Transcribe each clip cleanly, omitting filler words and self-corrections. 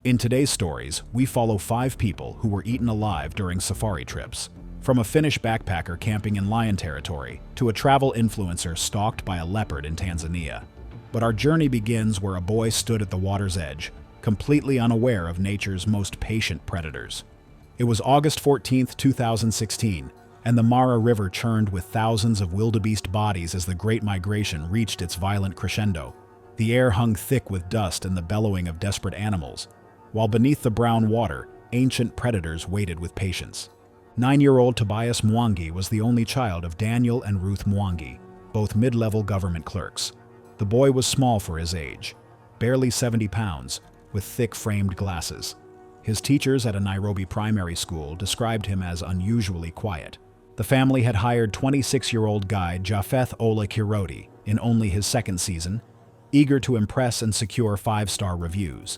In today's stories, we follow 5 people who were eaten alive during safari trips. From a Finnish backpacker camping in lion territory to a travel influencer stalked by a leopard in Tanzania. But our journey begins where a boy stood at the water's edge, completely unaware of nature's most patient predators. It was August 14, 2016, and the Mara River churned with thousands of wildebeest bodies as the Great Migration reached its violent crescendo. The air hung thick with dust and the bellowing of desperate animals, while beneath the brown water, ancient predators waited with patience. 9-year-old Tobias Mwangi was the only child of Daniel and Ruth Mwangi, both mid-level government clerks. The boy was small for his age, barely 70 pounds, with thick framed glasses. His teachers at a Nairobi primary school described him as unusually quiet. The family had hired 26-year-old guide Japheth Ola Kiroti in only his second season, eager to impress and secure 5-star reviews.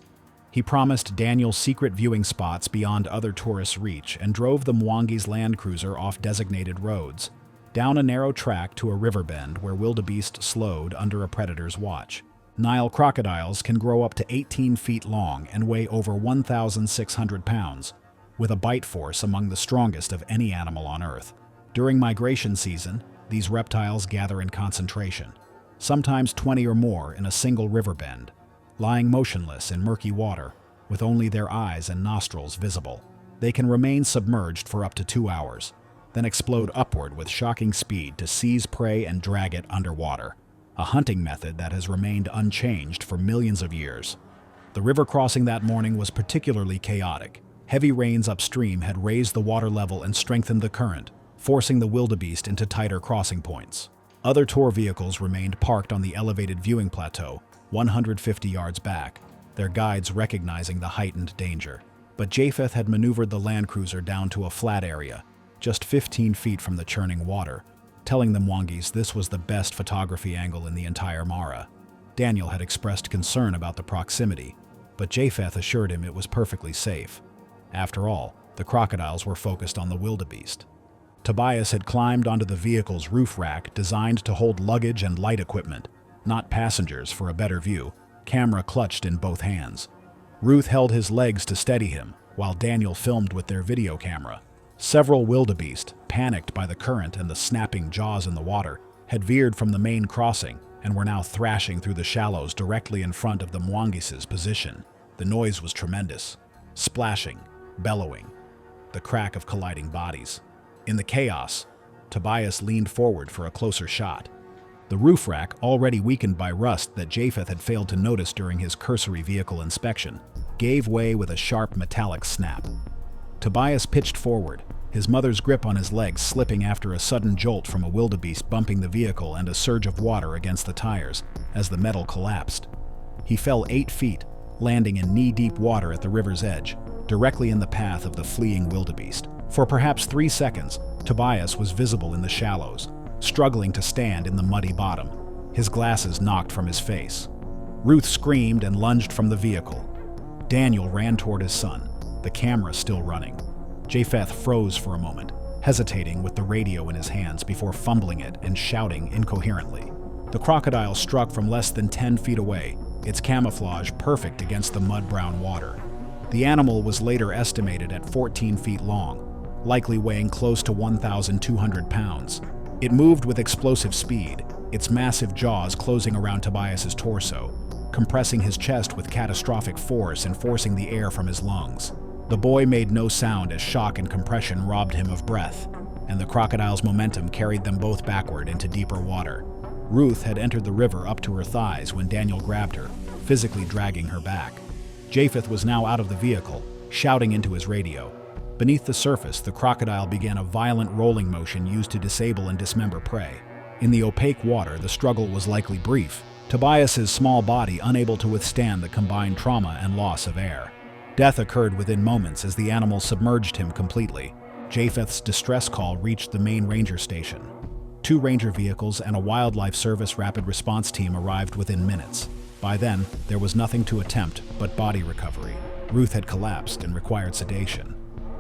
He promised Daniel secret viewing spots beyond other tourists' reach and drove the Mwangi's Land Cruiser off designated roads, down a narrow track to a river bend where wildebeest slowed under a predator's watch. Nile crocodiles can grow up to 18 feet long and weigh over 1,600 pounds, with a bite force among the strongest of any animal on Earth. During migration season, these reptiles gather in concentration, sometimes 20 or more in a single river bend, lying motionless in murky water, with only their eyes and nostrils visible. They can remain submerged for up to 2 hours, then explode upward with shocking speed to seize prey and drag it underwater, a hunting method that has remained unchanged for millions of years. The river crossing that morning was particularly chaotic. Heavy rains upstream had raised the water level and strengthened the current, forcing the wildebeest into tighter crossing points. Other tour vehicles remained parked on the elevated viewing plateau, 150 yards back, their guides recognizing the heightened danger. But Japheth had maneuvered the Land Cruiser down to a flat area, just 15 feet from the churning water, telling the Mwangis this was the best photography angle in the entire Mara. Daniel had expressed concern about the proximity, but Japheth assured him it was perfectly safe. After all, the crocodiles were focused on the wildebeest. Tobias had climbed onto the vehicle's roof rack designed to hold luggage and light equipment, not passengers for a better view, camera clutched in both hands. Ruth held his legs to steady him, while Daniel filmed with their video camera. Several wildebeest, panicked by the current and the snapping jaws in the water, had veered from the main crossing and were now thrashing through the shallows directly in front of the Mwangis's position. The noise was tremendous. Splashing, bellowing, the crack of colliding bodies. In the chaos, Tobias leaned forward for a closer shot. The roof rack, already weakened by rust that Japheth had failed to notice during his cursory vehicle inspection, gave way with a sharp metallic snap. Tobias pitched forward, his mother's grip on his legs slipping after a sudden jolt from a wildebeest bumping the vehicle and a surge of water against the tires as the metal collapsed. He fell 8 feet, landing in knee-deep water at the river's edge, directly in the path of the fleeing wildebeest. For perhaps 3 seconds, Tobias was visible in the shallows, struggling to stand in the muddy bottom, his glasses knocked from his face. Ruth screamed and lunged from the vehicle. Daniel ran toward his son, the camera still running. Japheth froze for a moment, hesitating with the radio in his hands before fumbling it and shouting incoherently. The crocodile struck from less than 10 feet away, its camouflage perfect against the mud-brown water. The animal was later estimated at 14 feet long, likely weighing close to 1,200 pounds. It moved with explosive speed, its massive jaws closing around Tobias's torso, compressing his chest with catastrophic force and forcing the air from his lungs. The boy made no sound as shock and compression robbed him of breath, and the crocodile's momentum carried them both backward into deeper water. Ruth had entered the river up to her thighs when Daniel grabbed her, physically dragging her back. Japheth was now out of the vehicle, shouting into his radio. Beneath the surface, the crocodile began a violent rolling motion used to disable and dismember prey. In the opaque water, the struggle was likely brief, Tobias's small body unable to withstand the combined trauma and loss of air. Death occurred within moments as the animal submerged him completely. Japheth's distress call reached the main ranger station. 2 ranger vehicles and a wildlife service rapid response team arrived within minutes. By then, there was nothing to attempt but body recovery. Ruth had collapsed and required sedation.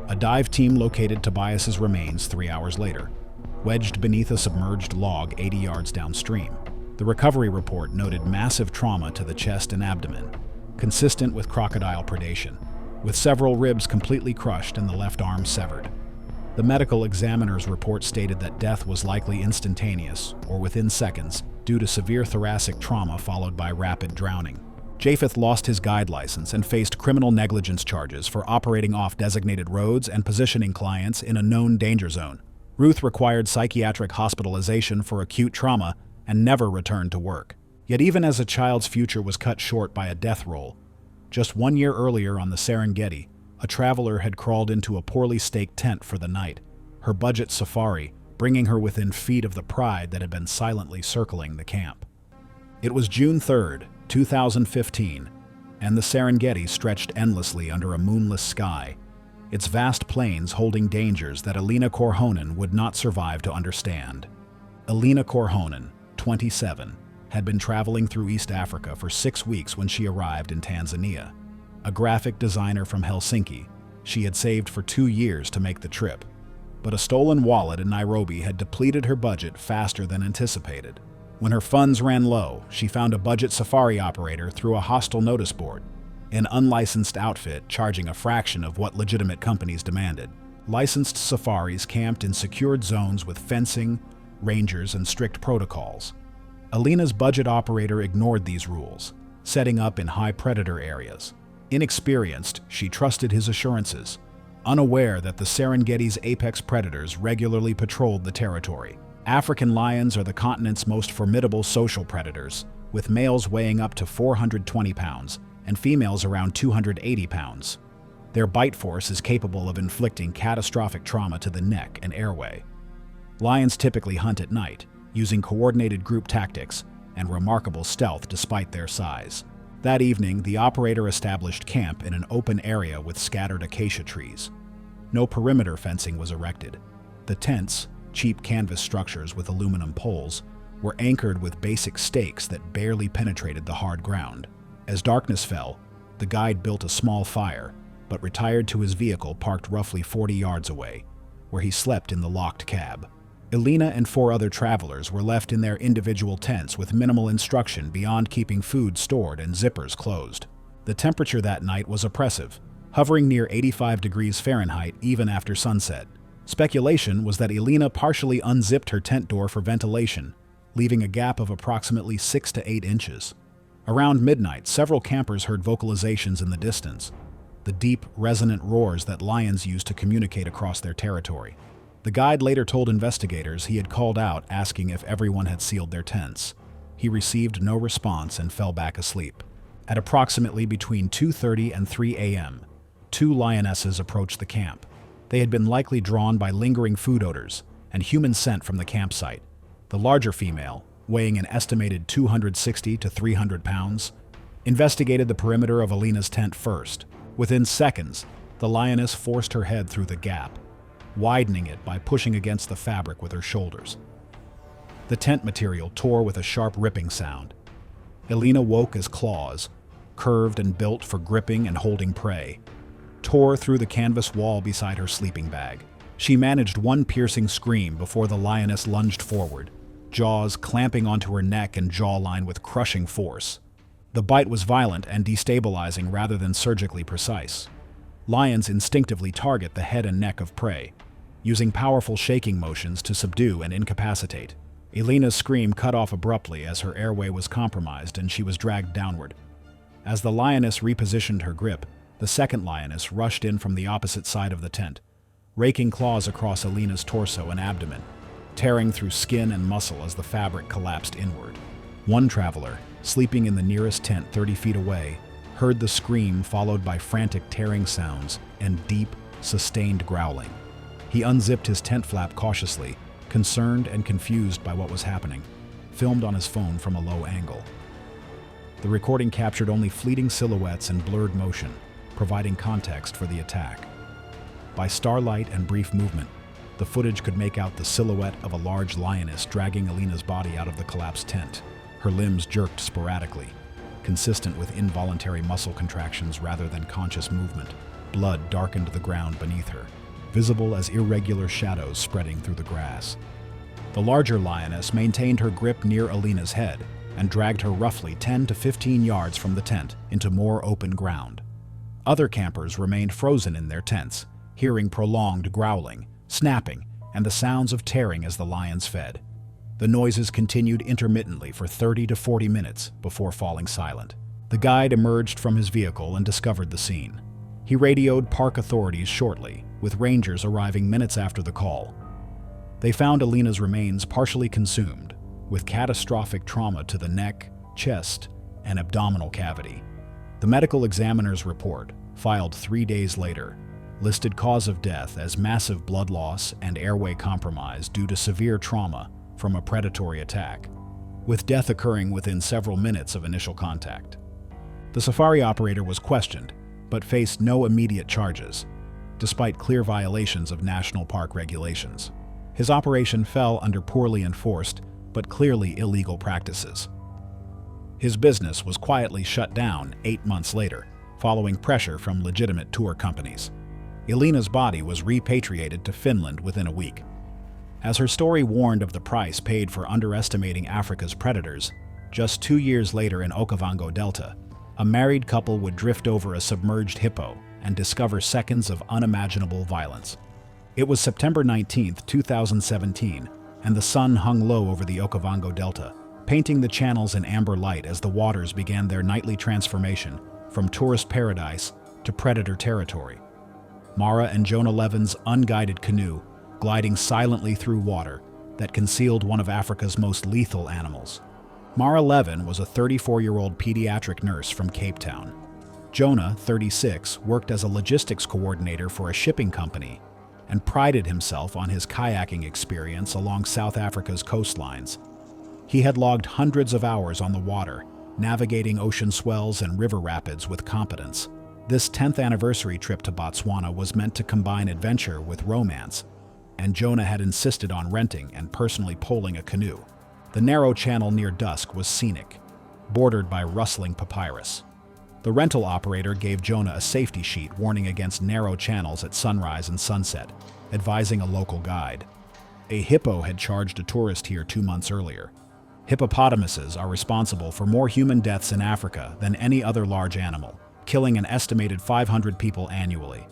A dive team located Tobias's remains 3 hours later, wedged beneath a submerged log 80 yards downstream. The recovery report noted massive trauma to the chest and abdomen, consistent with crocodile predation, with several ribs completely crushed and the left arm severed. The medical examiner's report stated that death was likely instantaneous, or within seconds, due to severe thoracic trauma followed by rapid drowning. Japheth lost his guide license and faced criminal negligence charges for operating off designated roads and positioning clients in a known danger zone. Ruth required psychiatric hospitalization for acute trauma and never returned to work. Yet even as a child's future was cut short by a death roll, just 1 year earlier on the Serengeti, a traveler had crawled into a poorly staked tent for the night, her budget safari bringing her within feet of the pride that had been silently circling the camp. It was June 3rd, 2015, and the Serengeti stretched endlessly under a moonless sky, its vast plains holding dangers that Elina Korhonen would not survive to understand. Elina Korhonen, 27, had been traveling through East Africa for 6 weeks when she arrived in Tanzania. A graphic designer from Helsinki, she had saved for 2 years to make the trip, but a stolen wallet in Nairobi had depleted her budget faster than anticipated. When her funds ran low, she found a budget safari operator through a hostile notice board, an unlicensed outfit charging a fraction of what legitimate companies demanded. Licensed safaris camped in secured zones with fencing, rangers, and strict protocols. Elina's budget operator ignored these rules, setting up in high predator areas. Inexperienced, she trusted his assurances, unaware that the Serengeti's apex predators regularly patrolled the territory. African lions are the continent's most formidable social predators, with males weighing up to 420 pounds and females around 280 pounds. Their bite force is capable of inflicting catastrophic trauma to the neck and airway. Lions typically hunt at night, using coordinated group tactics and remarkable stealth despite their size. That evening, the operator established camp in an open area with scattered acacia trees. No perimeter fencing was erected. The tents, cheap canvas structures with aluminum poles, were anchored with basic stakes that barely penetrated the hard ground. As darkness fell, the guide built a small fire, but retired to his vehicle parked roughly 40 yards away, where he slept in the locked cab. Elina and 4 other travelers were left in their individual tents with minimal instruction beyond keeping food stored and zippers closed. The temperature that night was oppressive, hovering near 85 degrees Fahrenheit even after sunset. Speculation was that Elina partially unzipped her tent door for ventilation, leaving a gap of approximately 6 to 8 inches. Around midnight, several campers heard vocalizations in the distance, the deep, resonant roars that lions use to communicate across their territory. The guide later told investigators he had called out asking if everyone had sealed their tents. He received no response and fell back asleep. At approximately between 2:30 and 3 a.m., 2 lionesses approached the camp. They had been likely drawn by lingering food odors and human scent from the campsite. The larger female, weighing an estimated 260 to 300 pounds, investigated the perimeter of Elina's tent first. Within seconds, the lioness forced her head through the gap, widening it by pushing against the fabric with her shoulders. The tent material tore with a sharp ripping sound. Elina woke as claws, curved and built for gripping and holding prey, tore through the canvas wall beside her sleeping bag. She managed one piercing scream before the lioness lunged forward, jaws clamping onto her neck and jawline with crushing force. The bite was violent and destabilizing rather than surgically precise. Lions instinctively target the head and neck of prey, using powerful shaking motions to subdue and incapacitate. Elina's scream cut off abruptly as her airway was compromised and she was dragged downward. As the lioness repositioned her grip, the second lioness rushed in from the opposite side of the tent, raking claws across Elina's torso and abdomen, tearing through skin and muscle as the fabric collapsed inward. One traveler, sleeping in the nearest tent 30 feet away, heard the scream followed by frantic tearing sounds and deep, sustained growling. He unzipped his tent flap cautiously, concerned and confused by what was happening, filmed on his phone from a low angle. The recording captured only fleeting silhouettes and blurred motion, providing context for the attack. By starlight and brief movement, the footage could make out the silhouette of a large lioness dragging Elina's body out of the collapsed tent. Her limbs jerked sporadically, consistent with involuntary muscle contractions rather than conscious movement. Blood darkened the ground beneath her, visible as irregular shadows spreading through the grass. The larger lioness maintained her grip near Elina's head, and dragged her roughly 10 to 15 yards from the tent into more open ground. Other campers remained frozen in their tents, hearing prolonged growling, snapping, and the sounds of tearing as the lions fed. The noises continued intermittently for 30 to 40 minutes before falling silent. The guide emerged from his vehicle and discovered the scene. He radioed park authorities shortly, with rangers arriving minutes after the call. They found Alina's remains partially consumed, with catastrophic trauma to the neck, chest, and abdominal cavity. The medical examiner's report, filed 3 days later, listed cause of death as massive blood loss and airway compromise due to severe trauma from a predatory attack, with death occurring within several minutes of initial contact. The safari operator was questioned, but faced no immediate charges, despite clear violations of national park regulations. His operation fell under poorly enforced, but clearly illegal practices. His business was quietly shut down 8 months later, following pressure from legitimate tour companies. Alina's body was repatriated to Finland within a week. As her story warned of the price paid for underestimating Africa's predators, just 2 years later in Okavango Delta, a married couple would drift over a submerged hippo and discover seconds of unimaginable violence. It was September 19, 2017, and the sun hung low over the Okavango Delta, painting the channels in amber light as the waters began their nightly transformation from tourist paradise to predator territory. Mara and Jonah Levin's unguided canoe gliding silently through water that concealed one of Africa's most lethal animals. Mara Levin was a 34-year-old pediatric nurse from Cape Town. Jonah, 36, worked as a logistics coordinator for a shipping company and prided himself on his kayaking experience along South Africa's coastlines. He had logged hundreds of hours on the water, navigating ocean swells and river rapids with competence. This 10th anniversary trip to Botswana was meant to combine adventure with romance, and Jonah had insisted on renting and personally poling a canoe. The narrow channel near dusk was scenic, bordered by rustling papyrus. The rental operator gave Jonah a safety sheet warning against narrow channels at sunrise and sunset, advising a local guide. A hippo had charged a tourist here 2 months earlier. Hippopotamuses are responsible for more human deaths in Africa than any other large animal, killing an estimated 500 people annually.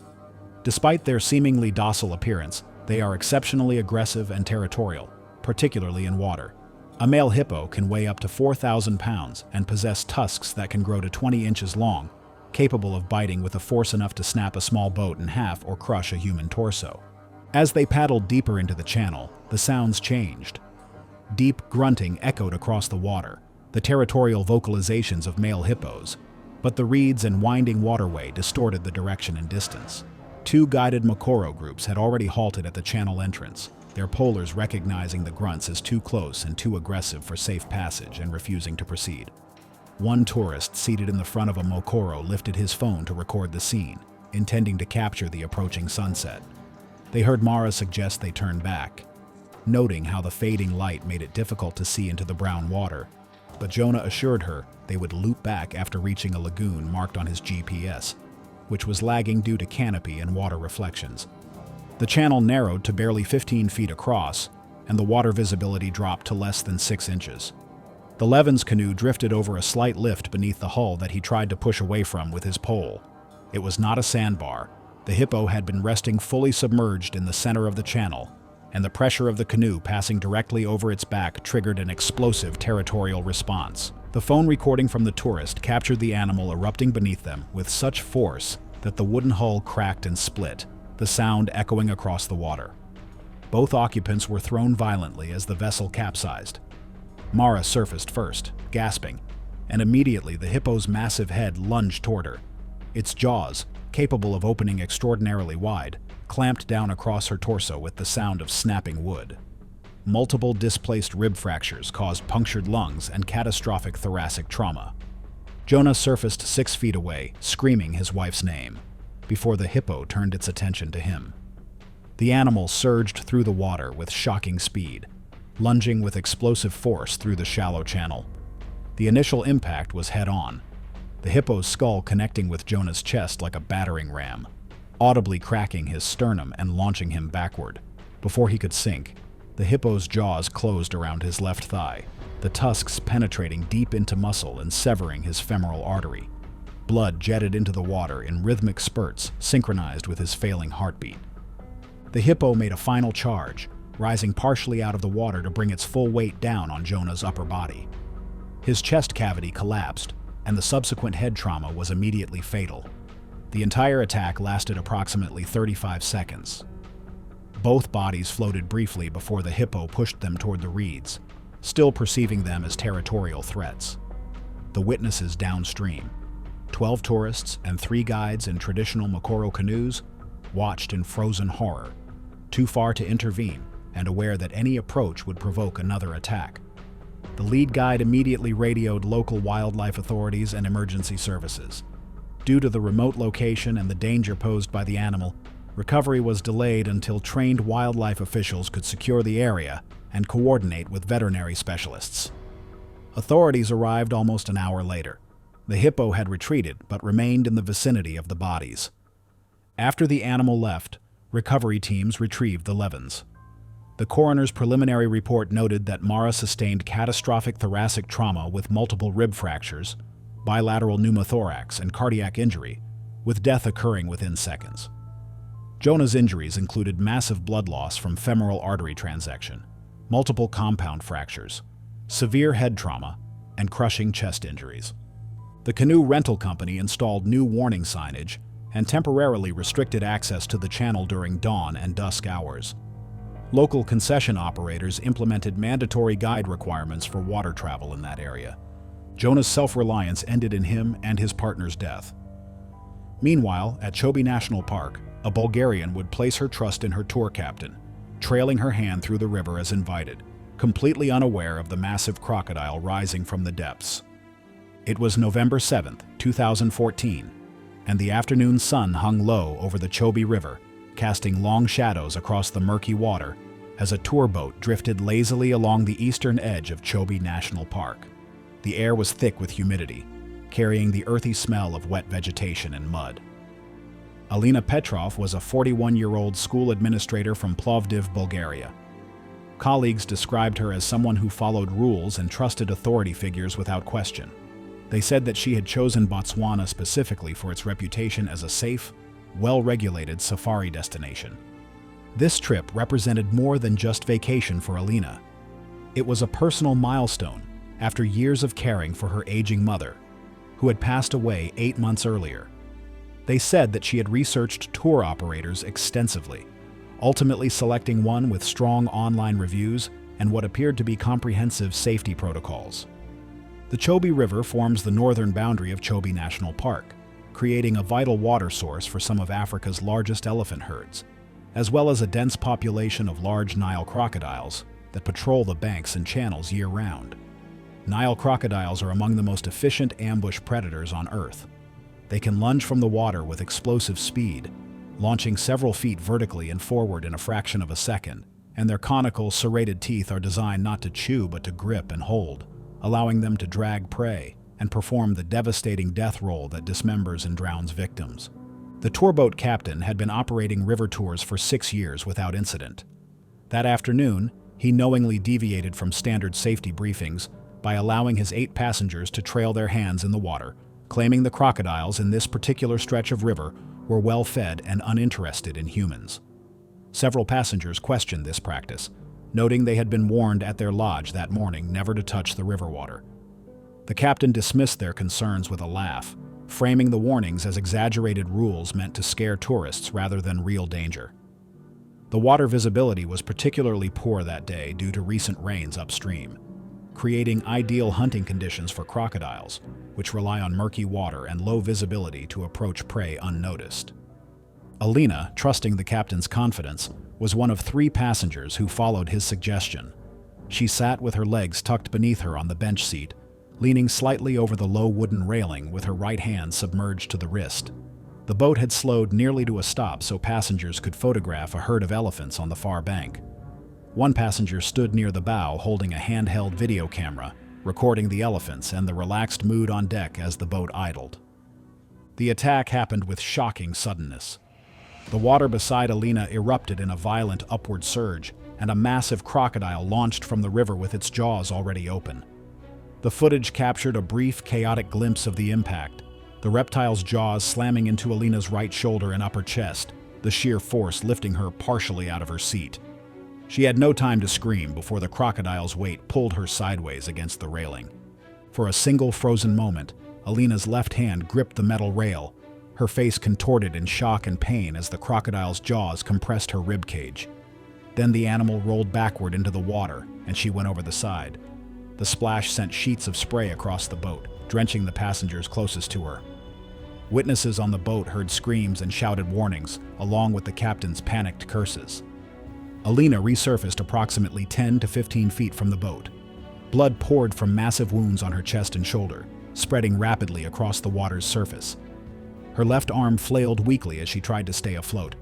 Despite their seemingly docile appearance, they are exceptionally aggressive and territorial, particularly in water. A male hippo can weigh up to 4,000 pounds and possess tusks that can grow to 20 inches long, capable of biting with a force enough to snap a small boat in half or crush a human torso. As they paddled deeper into the channel, the sounds changed. Deep grunting echoed across the water, the territorial vocalizations of male hippos, but the reeds and winding waterway distorted the direction and distance. 2 guided Mokoro groups had already halted at the channel entrance, their polers recognizing the grunts as too close and too aggressive for safe passage and refusing to proceed. One tourist seated in the front of a Mokoro lifted his phone to record the scene, intending to capture the approaching sunset. They heard Mara suggest they turn back, noting how the fading light made it difficult to see into the brown water, but Jonah assured her they would loop back after reaching a lagoon marked on his GPS, which was lagging due to canopy and water reflections. The channel narrowed to barely 15 feet across, and the water visibility dropped to less than 6 inches. The Levin's canoe drifted over a slight lift beneath the hull that he tried to push away from with his pole. It was not a sandbar. The hippo had been resting fully submerged in the center of the channel, and the pressure of the canoe passing directly over its back triggered an explosive territorial response. The phone recording from the tourist captured the animal erupting beneath them with such force that the wooden hull cracked and split, the sound echoing across the water. Both occupants were thrown violently as the vessel capsized. Mara surfaced first, gasping, and immediately the hippo's massive head lunged toward her. Its jaws, capable of opening extraordinarily wide, clamped down across her torso with the sound of snapping wood. Multiple displaced rib fractures caused punctured lungs and catastrophic thoracic trauma. Jonah surfaced 6 feet away, screaming his wife's name, before the hippo turned its attention to him. The animal surged through the water with shocking speed, lunging with explosive force through the shallow channel. The initial impact was head-on, the hippo's skull connecting with Jonah's chest like a battering ram, audibly cracking his sternum and launching him backward. Before he could sink, the hippo's jaws closed around his left thigh, the tusks penetrating deep into muscle and severing his femoral artery. Blood jetted into the water in rhythmic spurts, synchronized with his failing heartbeat. The hippo made a final charge, rising partially out of the water to bring its full weight down on Jonah's upper body. His chest cavity collapsed, and the subsequent head trauma was immediately fatal. The entire attack lasted approximately 35 seconds. Both bodies floated briefly before the hippo pushed them toward the reeds, still perceiving them as territorial threats. The witnesses downstream, 12 tourists and 3 guides in traditional Mokoro canoes, watched in frozen horror, too far to intervene and aware that any approach would provoke another attack. The lead guide immediately radioed local wildlife authorities and emergency services. Due to the remote location and the danger posed by the animal, recovery was delayed until trained wildlife officials could secure the area and coordinate with veterinary specialists. Authorities arrived almost an hour later. The hippo had retreated but remained in the vicinity of the bodies. After the animal left, recovery teams retrieved the Levins. The coroner's preliminary report noted that Mara sustained catastrophic thoracic trauma with multiple rib fractures, bilateral pneumothorax, and cardiac injury, with death occurring within seconds. Jonah's injuries included massive blood loss from femoral artery transection, multiple compound fractures, severe head trauma, and crushing chest injuries. The canoe rental company installed new warning signage and temporarily restricted access to the channel during dawn and dusk hours. Local concession operators implemented mandatory guide requirements for water travel in that area. Jonah's self-reliance ended in him and his partner's death. Meanwhile, at Chobe National Park, a Bulgarian would place her trust in her tour captain, trailing her hand through the river as invited, completely unaware of the massive crocodile rising from the depths. It was November 7, 2014, and the afternoon sun hung low over the Chobe River, casting long shadows across the murky water as a tour boat drifted lazily along the eastern edge of Chobe National Park. The air was thick with humidity, carrying the earthy smell of wet vegetation and mud. Alina Petrov was a 41-year-old school administrator from Plovdiv, Bulgaria. Colleagues described her as someone who followed rules and trusted authority figures without question. They said that she had chosen Botswana specifically for its reputation as a safe, well-regulated safari destination. This trip represented more than just vacation for Alina. It was a personal milestone after years of caring for her aging mother, who had passed away 8 months earlier. They said that she had researched tour operators extensively, ultimately selecting one with strong online reviews and what appeared to be comprehensive safety protocols. The Chobe River forms the northern boundary of Chobe National Park, creating a vital water source for some of Africa's largest elephant herds, as well as a dense population of large Nile crocodiles that patrol the banks and channels year-round. Nile crocodiles are among the most efficient ambush predators on Earth. They can lunge from the water with explosive speed, launching several feet vertically and forward in a fraction of a second, and their conical, serrated teeth are designed not to chew but to grip and hold, allowing them to drag prey and perform the devastating death roll that dismembers and drowns victims. The tourboat captain had been operating river tours for 6 years without incident. That afternoon, he knowingly deviated from standard safety briefings by allowing his 8 passengers to trail their hands in the water, claiming the crocodiles in this particular stretch of river were well-fed and uninterested in humans. Several passengers questioned this practice, noting they had been warned at their lodge that morning never to touch the river water. The captain dismissed their concerns with a laugh, framing the warnings as exaggerated rules meant to scare tourists rather than real danger. The water visibility was particularly poor that day due to recent rains upstream, creating ideal hunting conditions for crocodiles, which rely on murky water and low visibility to approach prey unnoticed. Alina, trusting the captain's confidence, was one of 3 passengers who followed his suggestion. She sat with her legs tucked beneath her on the bench seat, leaning slightly over the low wooden railing with her right hand submerged to the wrist. The boat had slowed nearly to a stop so passengers could photograph a herd of elephants on the far bank. One passenger stood near the bow holding a handheld video camera, recording the elephants and the relaxed mood on deck as the boat idled. The attack happened with shocking suddenness. The water beside Alina erupted in a violent upward surge, and a massive crocodile launched from the river with its jaws already open. The footage captured a brief, chaotic glimpse of the impact, the reptile's jaws slamming into Alina's right shoulder and upper chest, the sheer force lifting her partially out of her seat. She had no time to scream before the crocodile's weight pulled her sideways against the railing. For a single frozen moment, Alina's left hand gripped the metal rail, her face contorted in shock and pain as the crocodile's jaws compressed her ribcage. Then the animal rolled backward into the water, and she went over the side. The splash sent sheets of spray across the boat, drenching the passengers closest to her. Witnesses on the boat heard screams and shouted warnings, along with the captain's panicked curses. Alina resurfaced approximately 10 to 15 feet from the boat. Blood poured from massive wounds on her chest and shoulder, spreading rapidly across the water's surface. Her left arm flailed weakly as she tried to stay afloat.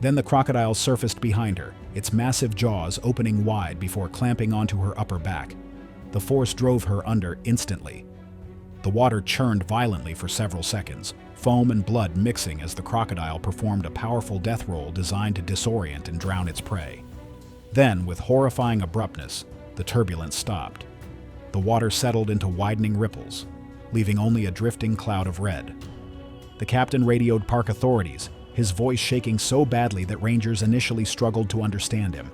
Then the crocodile surfaced behind her, its massive jaws opening wide before clamping onto her upper back. The force drove her under instantly. The water churned violently for several seconds, foam and blood mixing as the crocodile performed a powerful death roll designed to disorient and drown its prey. Then, with horrifying abruptness, the turbulence stopped. The water settled into widening ripples, leaving only a drifting cloud of red. The captain radioed park authorities, his voice shaking so badly that rangers initially struggled to understand him.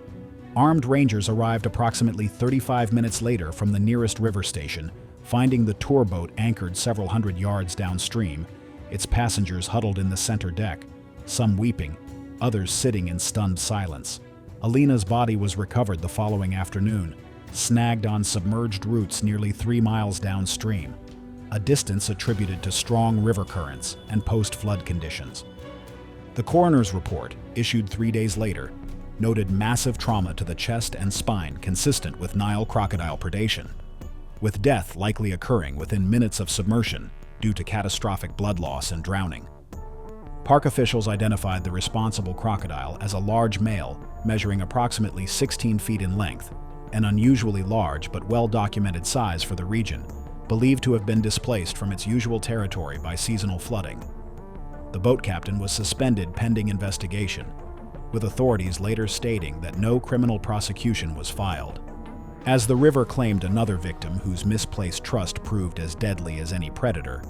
Armed rangers arrived approximately 35 minutes later from the nearest river station, finding the tour boat anchored several hundred yards downstream, its passengers huddled in the center deck, some weeping, others sitting in stunned silence. Alina's body was recovered the following afternoon, snagged on submerged roots nearly 3 miles downstream, a distance attributed to strong river currents and post-flood conditions. The coroner's report, issued 3 days later, noted massive trauma to the chest and spine consistent with Nile crocodile predation, with death likely occurring within minutes of submersion due to catastrophic blood loss and drowning. Park officials identified the responsible crocodile as a large male measuring approximately 16 feet in length, an unusually large but well-documented size for the region, believed to have been displaced from its usual territory by seasonal flooding. The boat captain was suspended pending investigation, with authorities later stating that no criminal prosecution was filed. As the river claimed another victim whose misplaced trust proved as deadly as any predator,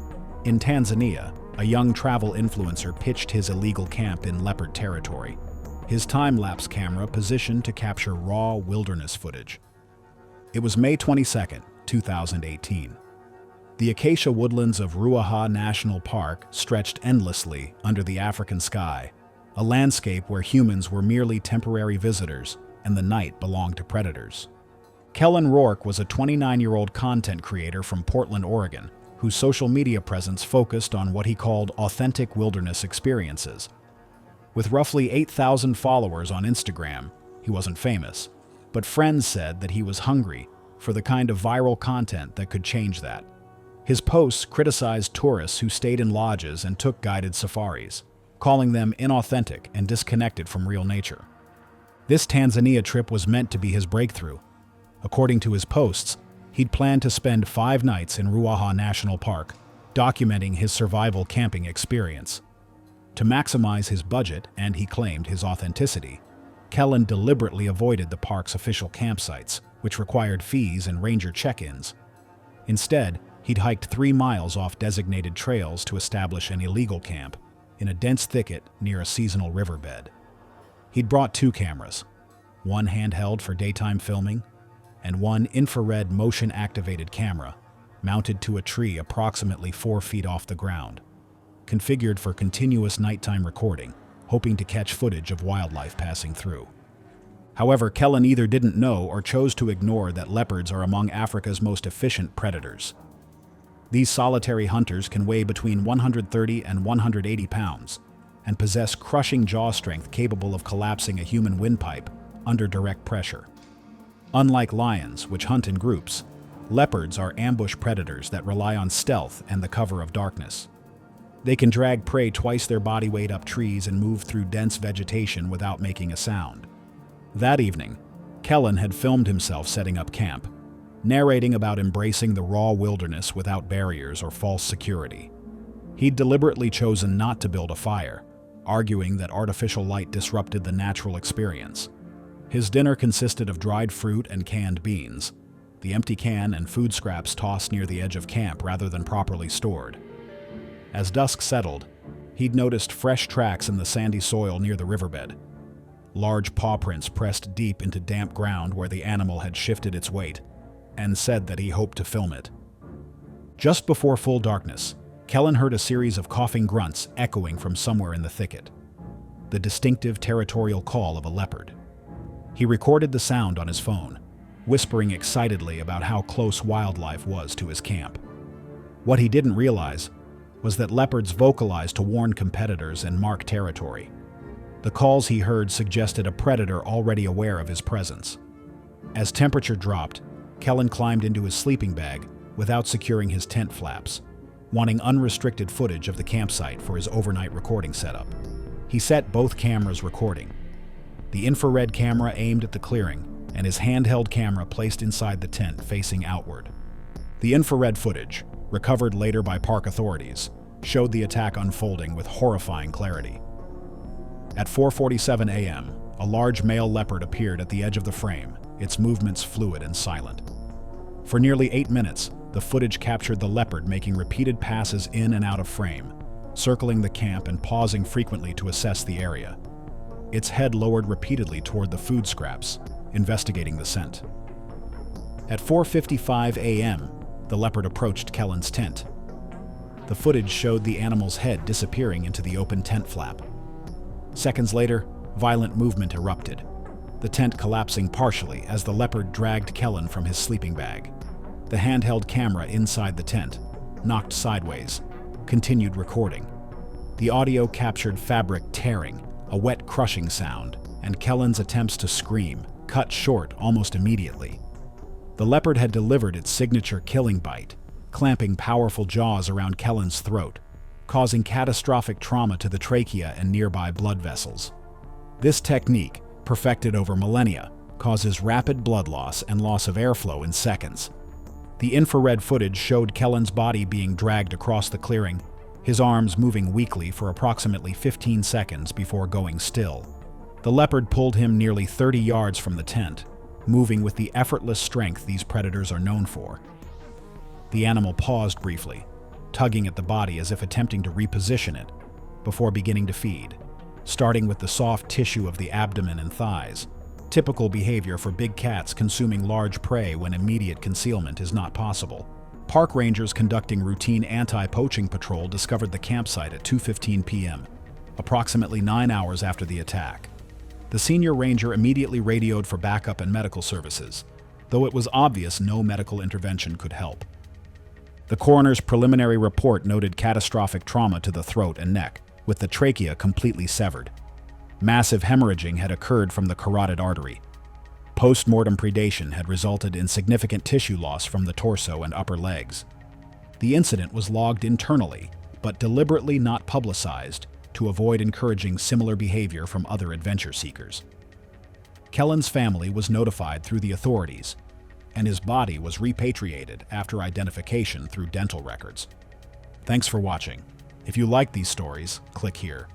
in Tanzania, a young travel influencer pitched his illegal camp in leopard territory, his time-lapse camera positioned to capture raw wilderness footage. It was May 22, 2018. The acacia woodlands of Ruaha National Park stretched endlessly under the African sky, a landscape where humans were merely temporary visitors and the night belonged to predators. Kellen Rourke was a 29-year-old content creator from Portland, Oregon, whose social media presence focused on what he called authentic wilderness experiences. With roughly 8,000 followers on Instagram, he wasn't famous, but friends said that he was hungry for the kind of viral content that could change that. His posts criticized tourists who stayed in lodges and took guided safaris, calling them inauthentic and disconnected from real nature. This Tanzania trip was meant to be his breakthrough. According to his posts, he'd planned to spend 5 nights in Ruaha National Park, documenting his survival camping experience. To maximize his budget and, he claimed, his authenticity, Kellen deliberately avoided the park's official campsites, which required fees and ranger check-ins. Instead, he'd hiked 3 miles off designated trails to establish an illegal camp in a dense thicket near a seasonal riverbed. He'd brought 2 cameras, one handheld for daytime filming, and one infrared motion-activated camera mounted to a tree approximately 4 feet off the ground, configured for continuous nighttime recording, hoping to catch footage of wildlife passing through. However, Kellen either didn't know or chose to ignore that leopards are among Africa's most efficient predators. These solitary hunters can weigh between 130 and 180 pounds and possess crushing jaw strength capable of collapsing a human windpipe under direct pressure. Unlike lions, which hunt in groups, leopards are ambush predators that rely on stealth and the cover of darkness. They can drag prey twice their body weight up trees and move through dense vegetation without making a sound. That evening, Kellen had filmed himself setting up camp, narrating about embracing the raw wilderness without barriers or false security. He'd deliberately chosen not to build a fire, arguing that artificial light disrupted the natural experience. His dinner consisted of dried fruit and canned beans, the empty can and food scraps tossed near the edge of camp rather than properly stored. As dusk settled, he'd noticed fresh tracks in the sandy soil near the riverbed. Large paw prints pressed deep into damp ground where the animal had shifted its weight, and said that he hoped to film it. Just before full darkness, Kellen heard a series of coughing grunts echoing from somewhere in the thicket, the distinctive territorial call of a leopard. He recorded the sound on his phone, whispering excitedly about how close wildlife was to his camp. What he didn't realize was that leopards vocalize to warn competitors and mark territory. The calls he heard suggested a predator already aware of his presence. As temperature dropped, Kellen climbed into his sleeping bag without securing his tent flaps, wanting unrestricted footage of the campsite for his overnight recording setup. He set both cameras recording, the infrared camera aimed at the clearing and his handheld camera placed inside the tent facing outward. The infrared footage, recovered later by park authorities, showed the attack unfolding with horrifying clarity. At 4:47 a.m., a large male leopard appeared at the edge of the frame, its movements fluid and silent. For nearly 8 minutes, the footage captured the leopard making repeated passes in and out of frame, circling the camp and pausing frequently to assess the area. Its head lowered repeatedly toward the food scraps, investigating the scent. At 4:55 a.m., the leopard approached Kellen's tent. The footage showed the animal's head disappearing into the open tent flap. Seconds later, violent movement erupted, the tent collapsing partially as the leopard dragged Kellen from his sleeping bag. The handheld camera inside the tent, knocked sideways, continued recording. The audio captured fabric tearing, a wet crushing sound, and Kellen's attempts to scream, cut short almost immediately. The leopard had delivered its signature killing bite, clamping powerful jaws around Kellen's throat, causing catastrophic trauma to the trachea and nearby blood vessels. This technique, perfected over millennia, causes rapid blood loss and loss of airflow in seconds. The infrared footage showed Kellen's body being dragged across the clearing, his arms moving weakly for approximately 15 seconds before going still. The leopard pulled him nearly 30 yards from the tent, moving with the effortless strength these predators are known for. The animal paused briefly, tugging at the body as if attempting to reposition it, before beginning to feed, starting with the soft tissue of the abdomen and thighs, typical behavior for big cats consuming large prey when immediate concealment is not possible. Park rangers conducting routine anti-poaching patrol discovered the campsite at 2:15 p.m., approximately 9 hours after the attack. The senior ranger immediately radioed for backup and medical services, though it was obvious no medical intervention could help. The coroner's preliminary report noted catastrophic trauma to the throat and neck, with the trachea completely severed. Massive hemorrhaging had occurred from the carotid artery. Post-mortem predation had resulted in significant tissue loss from the torso and upper legs. The incident was logged internally, but deliberately not publicized to avoid encouraging similar behavior from other adventure seekers. Kellen's family was notified through the authorities, and his body was repatriated after identification through dental records. Thanks for watching. If you like these stories, click here.